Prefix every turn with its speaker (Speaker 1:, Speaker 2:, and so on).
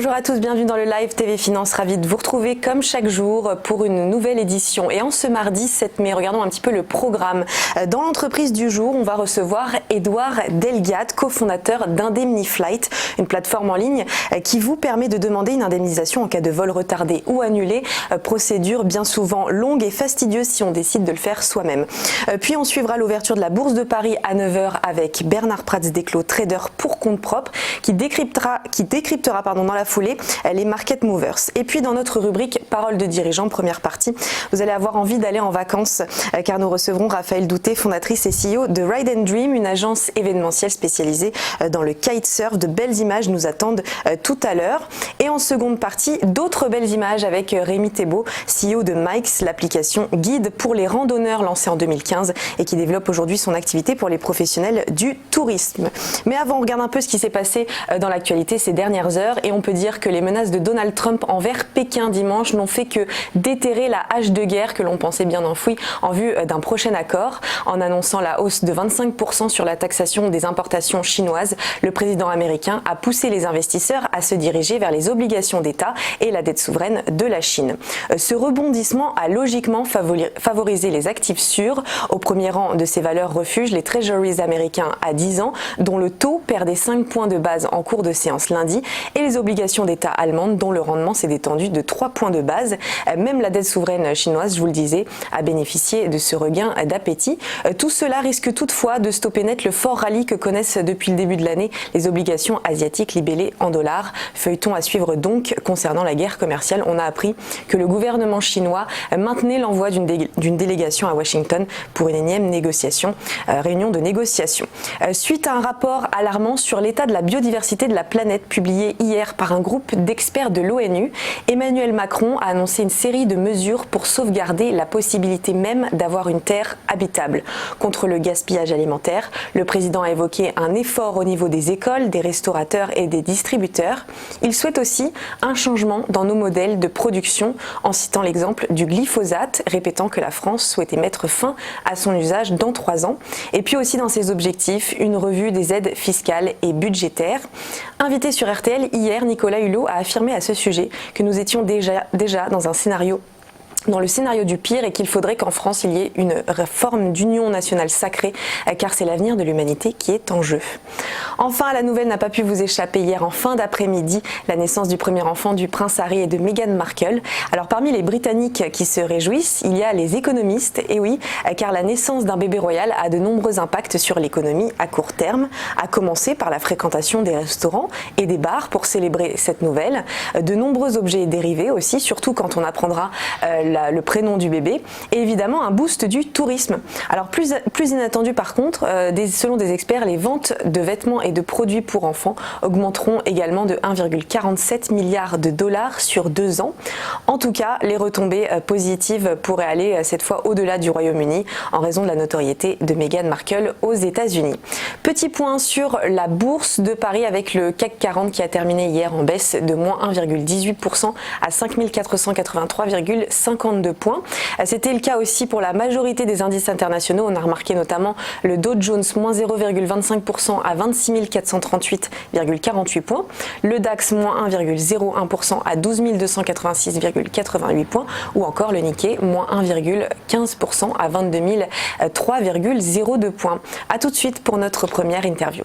Speaker 1: Bonjour à tous, bienvenue dans le live TV Finance, ravi de vous retrouver comme chaque jour pour une nouvelle édition. Et en ce mardi 7 mai, regardons un petit peu le programme. Dans l'entreprise du jour, on va recevoir Edouard Delgado, cofondateur d'Indemniflight, une plateforme en ligne qui vous permet de demander une indemnisation en cas de vol retardé ou annulé. Procédure bien souvent longue et fastidieuse si on décide de le faire soi-même. Puis on suivra l'ouverture de la Bourse de Paris à 9h avec Bernard Prats-Desclos, trader pour compte propre, qui décryptera dans la foulée les market movers. Et puis dans notre rubrique Parole de dirigeant, première partie, vous allez avoir envie d'aller en vacances car nous recevrons Raphaël Douté, fondatrice et CEO de Ride and Dream, une agence événementielle spécialisée dans le kitesurf. De belles images nous attendent tout à l'heure. Et en seconde partie, d'autres belles images avec Rémi Thébault, CEO de Mikes, l'application guide pour les randonneurs lancée en 2015 et qui développe aujourd'hui son activité pour les professionnels du tourisme. Mais avant, on regarde un peu ce qui s'est passé dans l'actualité ces dernières heures et on peut dire que les menaces de Donald Trump envers Pékin dimanche n'ont fait que déterrer la hache de guerre que l'on pensait bien enfouie en vue d'un prochain accord. En annonçant la hausse de 25% sur la taxation des importations chinoises, le président américain a poussé les investisseurs à se diriger vers les obligations d'État et la dette souveraine de la Chine. Ce rebondissement a logiquement favorisé les actifs sûrs. Au premier rang de ces valeurs refuges, les treasuries américains à 10 ans, dont le taux perdait 5 points de base en cours de séance lundi, et les obligations d'État allemandes dont le rendement s'est détendu de 3 points de base. Même la dette souveraine chinoise, je vous le disais, a bénéficié de ce regain d'appétit. Tout cela risque toutefois de stopper net le fort rallye que connaissent depuis le début de l'année les obligations asiatiques libellées en dollars. Feuilleton à suivre donc concernant la guerre commerciale. On a appris que le gouvernement chinois maintenait l'envoi d'une délégation à Washington pour une énième réunion de négociation. Suite à un rapport alarmant sur l'état de la biodiversité de la planète publié hier par un groupe d'experts de l'ONU, Emmanuel Macron a annoncé une série de mesures pour sauvegarder la possibilité même d'avoir une terre habitable. Contre le gaspillage alimentaire, le président a évoqué un effort au niveau des écoles, des restaurateurs et des distributeurs. Il souhaite aussi un changement dans nos modèles de production en citant l'exemple du glyphosate, répétant que la France souhaitait mettre fin à son usage dans 3 ans. Et puis aussi dans ses objectifs, une revue des aides fiscales et budgétaires. Invité sur RTL hier, Nicolas Hulot a affirmé à ce sujet que nous étions déjà dans le scénario du pire et qu'il faudrait qu'en France il y ait une forme d'union nationale sacrée car c'est l'avenir de l'humanité qui est en jeu. Enfin, la nouvelle n'a pas pu vous échapper hier en fin d'après-midi, la naissance du premier enfant du prince Harry et de Meghan Markle. Alors parmi les Britanniques qui se réjouissent, il y a les économistes, et oui, car la naissance d'un bébé royal a de nombreux impacts sur l'économie à court terme, à commencer par la fréquentation des restaurants et des bars pour célébrer cette nouvelle, de nombreux objets dérivés aussi, surtout quand on apprendra le prénom du bébé, et évidemment un boost du tourisme. Alors plus inattendu par contre, selon des experts, les ventes de vêtements et de produits pour enfants augmenteront également de 1,47 milliard de dollars sur 2 ans. En tout cas, les retombées positives pourraient aller cette fois au-delà du Royaume-Uni en raison de la notoriété de Meghan Markle aux États-Unis. Petit point sur la bourse de Paris avec le CAC 40 qui a terminé hier en baisse de moins 1,18% à 5 483,52 points. C'était le cas aussi pour la majorité des indices internationaux. On a remarqué notamment le Dow Jones moins 0,25% à 26 438,48 points, le DAX moins 1,01% à 12 286,88 points ou encore le Nikkei moins 1,15% à 22 003,02 points. A tout de suite pour notre première interview.